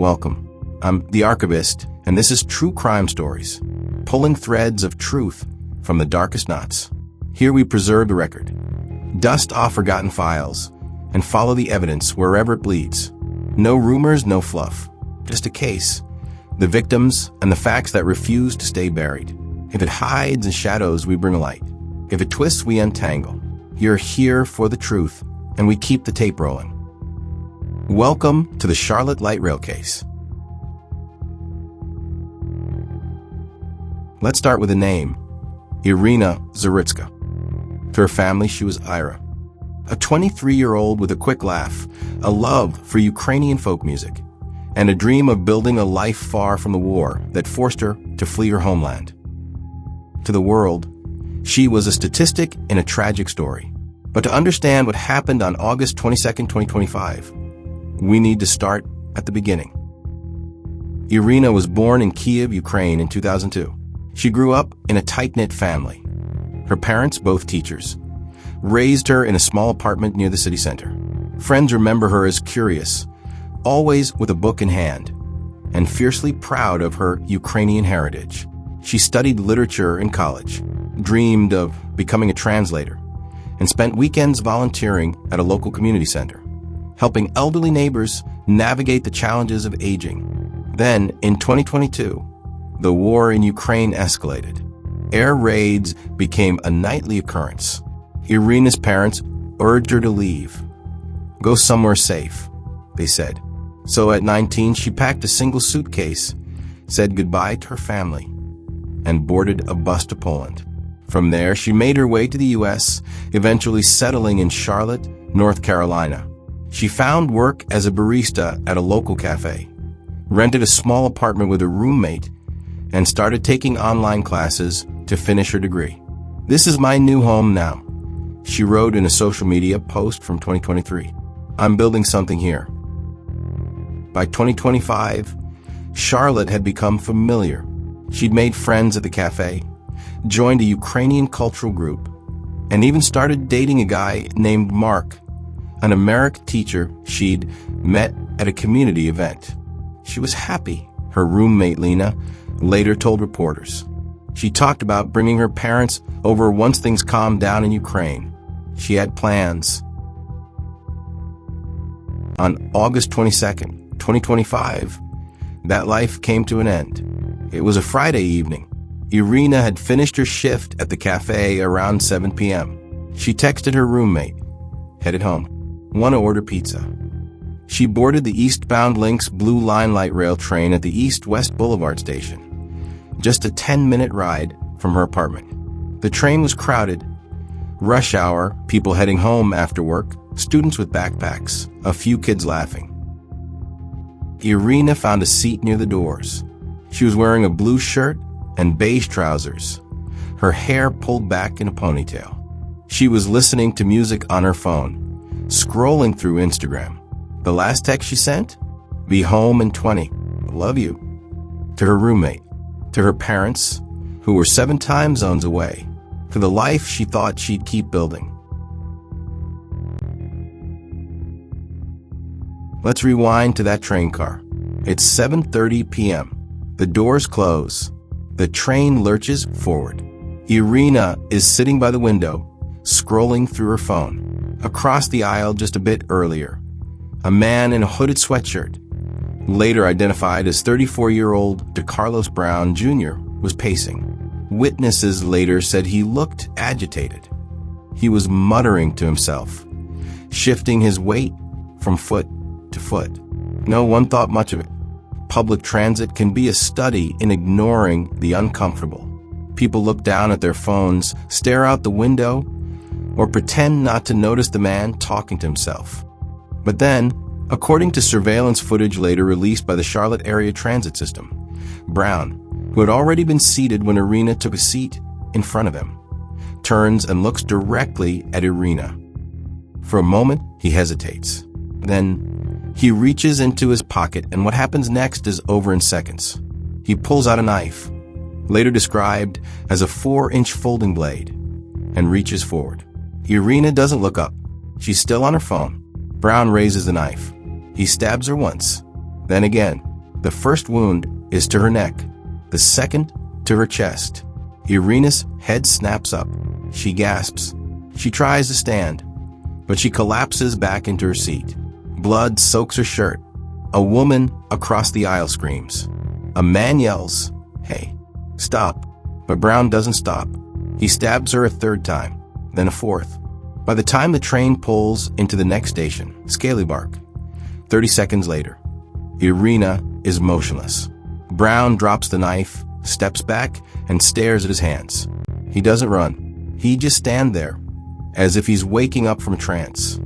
Welcome. I'm the Archivist, and this is True Crime Stories, pulling threads of truth from the darkest knots. Here we preserve the record, dust off forgotten files, and follow the evidence wherever it bleeds. No rumors, no fluff. Just a case, the victims, and the facts that refuse to stay buried. If it hides in shadows, we bring light. If it twists, we untangle. You're here for the truth, and we keep the tape rolling. Welcome to the Charlotte Light Rail case. Let's start with a name, Iryna Zarutska. To her family, she was Ira, a 23-year-old with a quick laugh, a love for Ukrainian folk music, and a dream of building a life far from the war that forced her to flee her homeland. To the world, she was a statistic in a tragic story. But to understand what happened on August 22, 2025, we need to start at the beginning. Iryna was born in Kiev, Ukraine in 2002. She grew up in a tight-knit family. Her parents, both teachers, raised her in a small apartment near the city center. Friends remember her as curious, always with a book in hand, and fiercely proud of her Ukrainian heritage. She studied literature in college, dreamed of becoming a translator, and spent weekends volunteering at a local community center, helping elderly neighbors navigate the challenges of aging. Then, in 2022, the war in Ukraine escalated. Air raids became a nightly occurrence. Iryna's parents urged her to leave. Go somewhere safe, they said. So at 19, she packed a single suitcase, said goodbye to her family, and boarded a bus to Poland. From there, she made her way to the U.S., eventually settling in Charlotte, North Carolina. She found work as a barista at a local cafe, rented a small apartment with a roommate, and started taking online classes to finish her degree. "This is my new home now," she wrote in a social media post from 2023. "I'm building something here." By 2025, Charlotte had become familiar. She'd made friends at the cafe, joined a Ukrainian cultural group, and even started dating a guy named Mark, an American teacher she'd met at a community event. She was happy, her roommate Lena later told reporters. She talked about bringing her parents over once things calmed down in Ukraine. She had plans. On August 22nd, 2025, that life came to an end. It was a Friday evening. Iryna had finished her shift at the cafe around 7 p.m. She texted her roommate, headed home. "Want to order pizza?" She boarded the eastbound Lynx Blue Line light rail train at the East-West Boulevard station, just a 10-minute ride from her apartment. The train was crowded. Rush hour, people heading home after work, students with backpacks, a few kids laughing. Iryna found a seat near the doors. She was wearing a blue shirt and beige trousers, her hair pulled back in a ponytail. She was listening to music on her phone, scrolling through Instagram. The last text she sent? "Be home in 20. Love you." To her roommate, to her parents, who were 7 time zones away, to the life she thought she'd keep building. Let's rewind to that train car. It's 7:30 p.m. The doors close. The train lurches forward. Iryna is sitting by the window, scrolling through her phone. Across the aisle just a bit earlier, a man in a hooded sweatshirt, later identified as 34-year-old DeCarlos Brown Jr., was pacing. Witnesses later said he looked agitated. He was muttering to himself, shifting his weight from foot to foot. No one thought much of it. Public transit can be a study in ignoring the uncomfortable. People look down at their phones, stare out the window, or pretend not to notice the man talking to himself. But then, according to surveillance footage later released by the Charlotte Area Transit System, Brown, who had already been seated when Iryna took a seat in front of him, turns and looks directly at Iryna. For a moment, he hesitates. Then, he reaches into his pocket, and what happens next is over in seconds. He pulls out a knife, later described as a 4-inch folding blade, and reaches forward. Iryna doesn't look up. She's still on her phone. Brown raises the knife. He stabs her once, then again, The first wound is to her neck, the second to her chest. Iryna's head snaps up. She gasps. She tries to stand, but she collapses back into her seat. Blood soaks her shirt. A woman across the aisle screams. A man yells, "Hey, stop." But Brown doesn't stop. He stabs her a third time, then a fourth. By the time the train pulls into the next station, Scalybark, 30 seconds later, Iryna is motionless. Brown drops the knife, steps back, and stares at his hands. He doesn't run. He just stands there, as if he's waking up from a trance.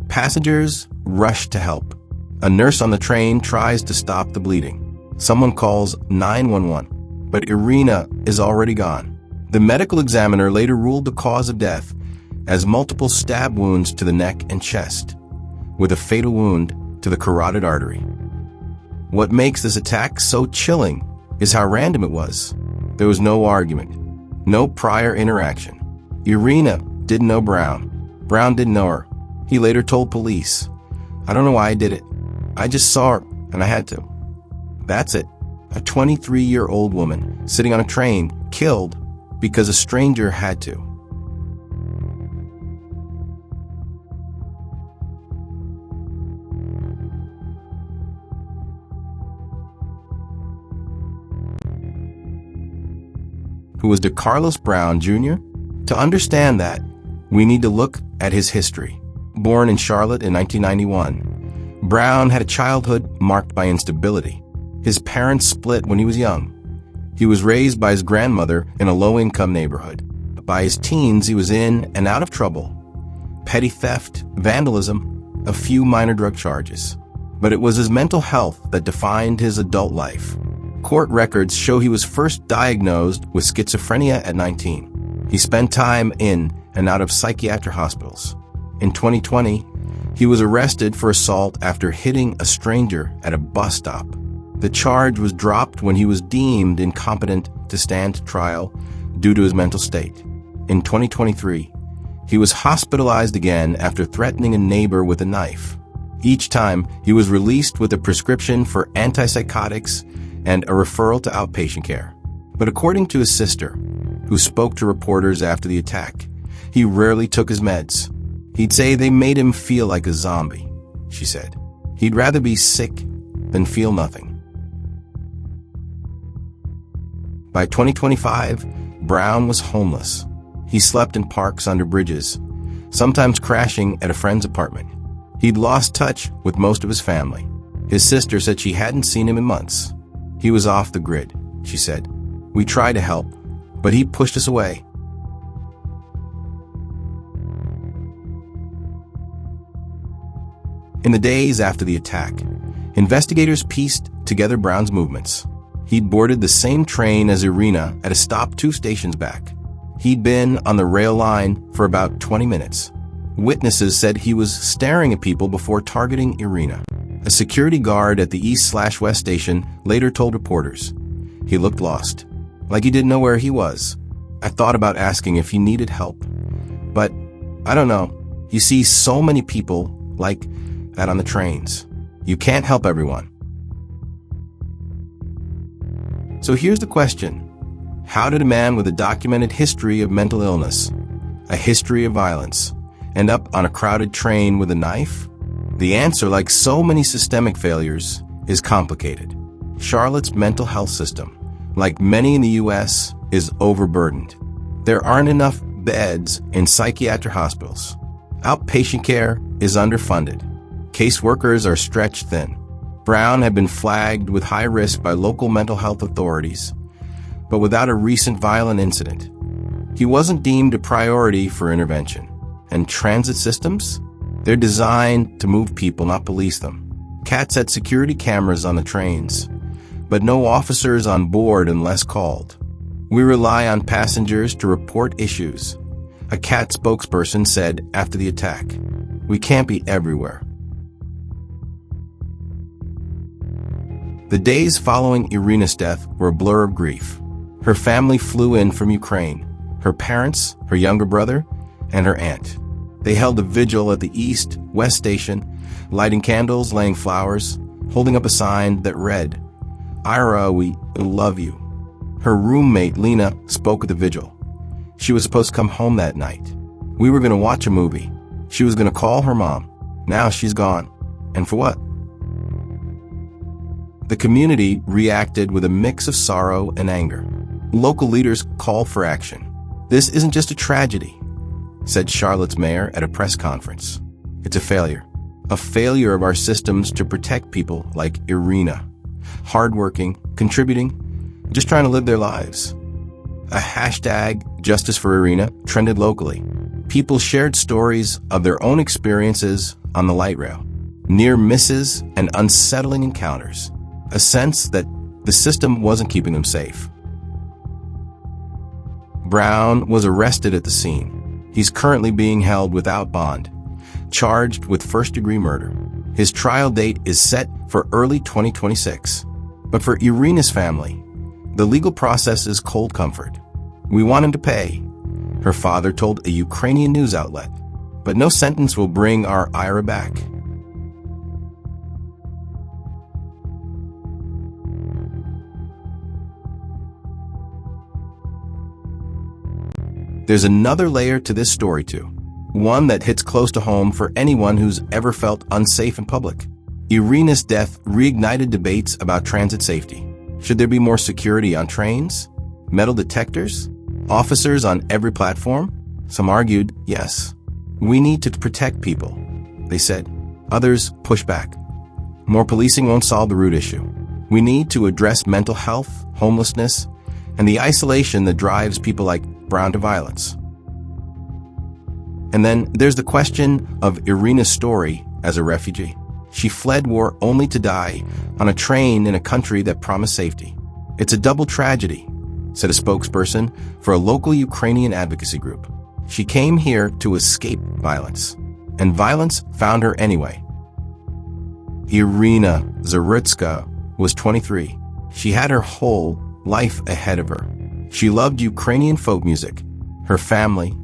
Passengers rush to help. A nurse on the train tries to stop the bleeding. Someone calls 911, but Iryna is already gone. The medical examiner later ruled the cause of death as multiple stab wounds to the neck and chest, with a fatal wound to the carotid artery. What makes this attack so chilling is how random it was. There was no argument, no prior interaction. Iryna didn't know Brown. Brown didn't know her. He later told police, "I don't know why I did it. I just saw her, and I had to." That's it. A 23-year-old woman sitting on a train killed because a stranger had to. Who was DeCarlos Brown Jr.? To understand that, we need to look at his history. Born in Charlotte in 1991, Brown had a childhood marked by instability. His parents split when he was young. He was raised by his grandmother in a low-income neighborhood. By his teens, he was in and out of trouble. Petty theft, vandalism, a few minor drug charges. But it was his mental health that defined his adult life. Court records show he was first diagnosed with schizophrenia at 19. He spent time in and out of psychiatric hospitals. In 2020, he was arrested for assault after hitting a stranger at a bus stop. The charge was dropped when he was deemed incompetent to stand trial due to his mental state. In 2023, he was hospitalized again after threatening a neighbor with a knife. Each time, he was released with a prescription for antipsychotics and a referral to outpatient care. But according to his sister, who spoke to reporters after the attack, he rarely took his meds. He'd say they made him feel like a zombie, she said. He'd rather be sick than feel nothing. By 2025, Brown was homeless. He slept in parks under bridges, sometimes crashing at a friend's apartment. He'd lost touch with most of his family. His sister said she hadn't seen him in months. He was off the grid, she said. We tried to help, but he pushed us away. In the days after the attack, investigators pieced together Brown's movements. He'd boarded the same train as Iryna at a stop 2 stations back. He'd been on the rail line for about 20 minutes. Witnesses said he was staring at people before targeting Iryna. A security guard at the East/West station later told reporters, "He looked lost, like he didn't know where he was. I thought about asking if he needed help, but I don't know. You see so many people like that on the trains. You can't help everyone." So here's the question. How did a man with a documented history of mental illness, a history of violence, end up on a crowded train with a knife? The answer, like so many systemic failures, is complicated. Charlotte's mental health system, like many in the U.S., is overburdened. There aren't enough beds in psychiatric hospitals. Outpatient care is underfunded. Caseworkers are stretched thin. Brown had been flagged with high risk by local mental health authorities, but without a recent violent incident. He wasn't deemed a priority for intervention. And transit systems? They're designed to move people, not police them. CATs had security cameras on the trains, but no officers on board unless called. We rely on passengers to report issues. A CAT spokesperson said after the attack, "We can't be everywhere." The days following Iryna's death were a blur of grief. Her family flew in from Ukraine, her parents, her younger brother, and her aunt. They held a vigil at the East/West station, lighting candles, laying flowers. holding up a sign that read, "Ira, we love you." Her roommate, Lena, spoke at the vigil. She was supposed to come home that night. We were going to watch a movie. She was going to call her mom. Now she's gone. And for what? The community reacted with a mix of sorrow and anger. Local leaders called for action. "This isn't just a tragedy," said Charlotte's mayor at a press conference. "It's a failure of our systems to protect people like Iryna, hardworking, contributing, just trying to live their lives." A hashtag, Justice for Iryna, trended locally. People shared stories of their own experiences on the light rail, near misses and unsettling encounters, a sense that the system wasn't keeping them safe. Brown was arrested at the scene. He's currently being held without bond, charged with first-degree murder. His trial date is set for early 2026. But for Iryna's family, the legal process is cold comfort. "We want him to pay," her father told a Ukrainian news outlet. "But no sentence will bring our Ira back." There's another layer to this story too, one that hits close to home for anyone who's ever felt unsafe in public. Iryna's death reignited debates about transit safety. Should there be more security on trains? Metal detectors? Officers on every platform? Some argued, yes. "We need to protect people," they said. Others pushed back. "More policing won't solve the root issue. We need to address mental health, homelessness, and the isolation that drives people like Brown to violence." And then there's the question of Iryna's story as a refugee. She fled war only to die on a train in a country that promised safety. "It's a double tragedy," said a spokesperson for a local Ukrainian advocacy group. "She came here to escape violence, and violence found her anyway." Iryna Zarutska was 23. She had her whole life ahead of her. She loved Ukrainian folk music, her family,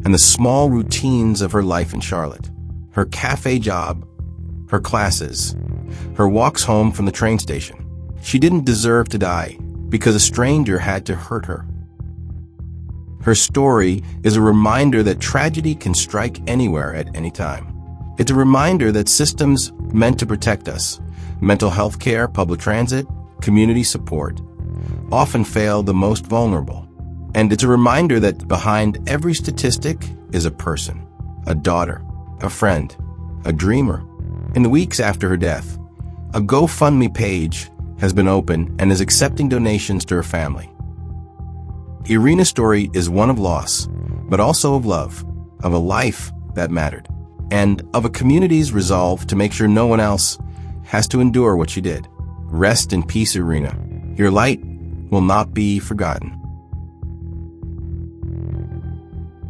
and the small routines of her life in Charlotte. Her cafe job, her classes, her walks home from the train station. She didn't deserve to die because a stranger had to hurt her. Her story is a reminder that tragedy can strike anywhere at any time. It's a reminder that systems meant to protect us, mental health care, public transit, community support, often fail the most vulnerable. And it's a reminder that behind every statistic is a person, a daughter, a friend, a dreamer. In the weeks after her death, a GoFundMe page has been opened and is accepting donations to her family. Iryna's story is one of loss, but also of love, of a life that mattered, and of a community's resolve to make sure no one else has to endure what she did. Rest in peace, Iryna. Your light will not be forgotten.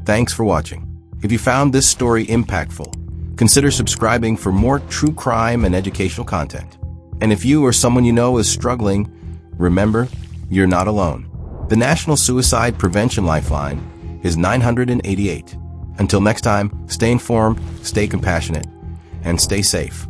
Thanks for watching. If you found this story impactful, consider subscribing for more true crime and educational content. And if you or someone you know is struggling, remember, you're not alone. The National Suicide Prevention Lifeline is 988. Until next time, stay informed, stay compassionate, and stay safe.